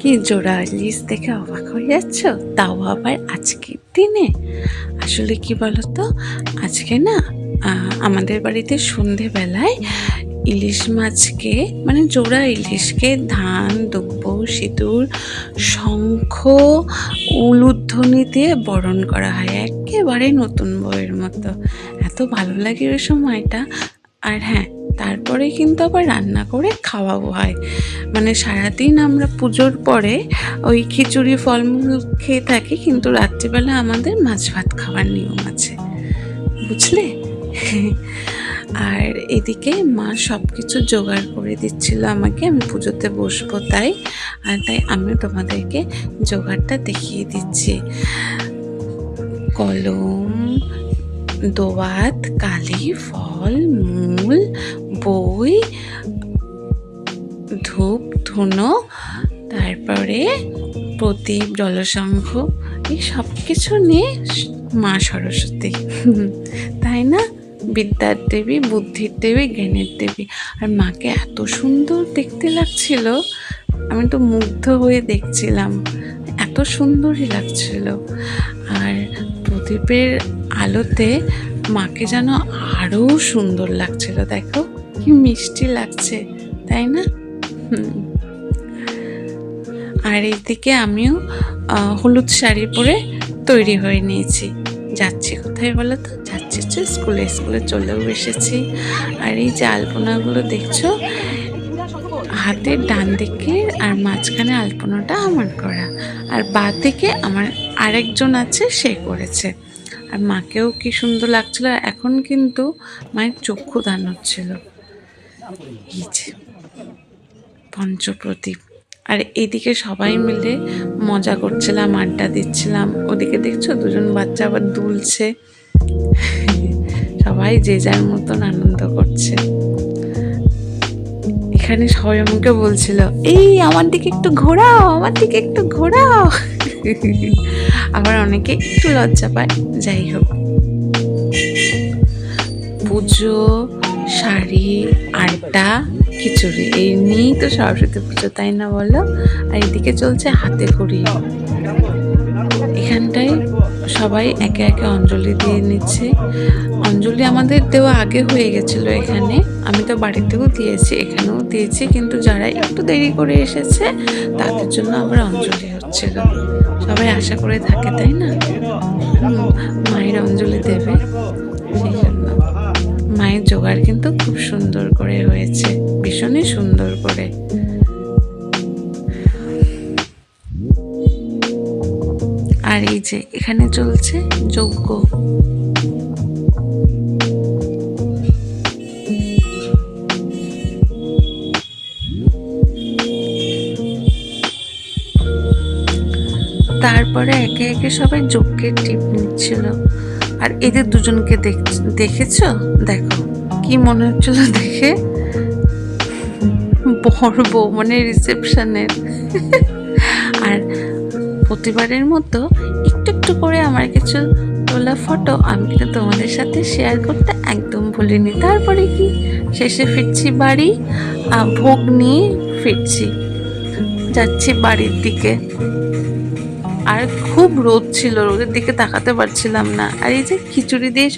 কি জোড়া ইলিশ দেখে অবাক হয়ে যাচ্ছ? তাও আবার আজকের দিনে। আসলে কি বলতো, আজকে না আমাদের বাড়িতে সন্ধেবেলায় ইলিশ মাছকে, মানে জোড়া ইলিশকে ধান, দুব্ব, সিঁদুর, শঙ্খ, উলুধ্বনি দিয়ে বরণ করা হয়, একেবারে নতুন বউয়ের মতো। এত ভালো লাগে ওই সময়টা। আর হ্যাঁ, তারপরে কিন্তু আবার রান্না করে খাওয়াও হয়। মানে সারাদিন আমরা পুজোর পরে ওই খিচুড়ি ফলমূল খেয়ে থাকি, কিন্তু রাত্রিবেলা আমাদের মাছ ভাত খাওয়ার নিয়ম আছে, বুঝলে? আর এদিকে মা সব কিছু জোগাড় করে দিচ্ছিল আমাকে, আমি পুজোতে বসবো তাই। আর তাই আমিও তোমাদেরকে জোগাড়টা দেখিয়ে দিচ্ছি। কলম, দোয়াত, কালি, ফল, মূল, বই, ধূপ, ধুনো, তারপরে প্রদীপ, জলশঙ্খ, এই সব কিছু নিয়ে মা সরস্বতী, তাই না? বিদ্যার দেবী, বুদ্ধির দেবী, জ্ঞানের দেবী। আর মাকে এত সুন্দর দেখতে লাগছিল, আমি তো মুগ্ধ হয়ে দেখছিলাম, এত সুন্দরই লাগছিল। আর প্রদীপের আলোতে মাকে যেন আরও সুন্দর লাগছিল। দেখো কি মিষ্টি লাগছে, তাই না? আর এইদিকে আমিও হলুদ শাড়ি পরে তৈরি হয়ে নিয়েছি। যাচ্ছি কোথায় বলো তো? যাচ্ছি হচ্ছে স্কুলে। স্কুলে চলেও এসেছি। আর এই যে আলপনাগুলো দেখছো, হাতের ডান দিকে আর মাঝখানে আলপনাটা আমার করা, আর বাঁ দিকে আমার আরেকজন আছে, সে করেছে। আর মাকেও কি সুন্দর লাগছিল। এখন কিন্তু মায়ের চক্ষু দান হচ্ছিল। এই যে পঞ্চপ্রদীপ। আর এদিকে সবাই মিলে মজা করছিলাম, আড্ডা দিচ্ছিলাম। ওদিকে দেখছো দুজন বাচ্চা আবার দুলছে। সবাই যে যার মতন আনন্দ করছে। এখানে সবাই আমাকে বলছিল, এই আমার দিকে একটু ঘোরাও, আমার দিকে একটু ঘোরাও। আবার অনেকে একটু লজ্জা পায়। যাই হোক, পুজো, শাড়ি, আড্ডা, খিচুড়ি, এই নিয়েই তো সরস্বতী পুজো, তাই না বলো? আর এদিকে চলছে হাতে খড়ি। এখানটায় সবাই একে একে অঞ্জলি দিয়ে নিচ্ছে। অঞ্জলি আমাদের দেওয়া আগে হয়ে গেছিলো এখানে, আমি তো বাড়িতেও দিয়েছি, এখানেও দিয়েছি, কিন্তু যারা একটু দেরি করে এসেছে তাদের জন্য আবার অঞ্জলি হচ্ছিল। সবাই আশা করে থাকে, তাই না, মায়ের অঞ্জলি দেবে, সেই জন্য। মায়ের জোগাড় কিন্তু খুব সুন্দর করে হয়েছে, ভীষণই সুন্দর করে। আর এই যে এখানে চলছে যজ্ঞ। তারপরে একে একে সবাই যজ্ঞের টিপ নিচ্ছিল। আর এদের দুজনকে দেখেছো? দেখো কি মনে হচ্ছিল দেখে, বড় বউ, মানে রিসেপশনের। আর প্রতিবারের মতো একটু একটু করে আমার কিছু তোলা ফটো আমি কিন্তু তোমাদের সাথে শেয়ার করতে একদম ভুলিনি। তারপরে কি, শেষে ফিরছি বাড়ি, ভোগ নিয়ে ফিরছি, যাচ্ছি বাড়ির দিকে। আর খুব রোদ ছিল, রোদের দিকে তাকাতে পারছিলাম না। আর এই যে খিচুড়ি দিয়ে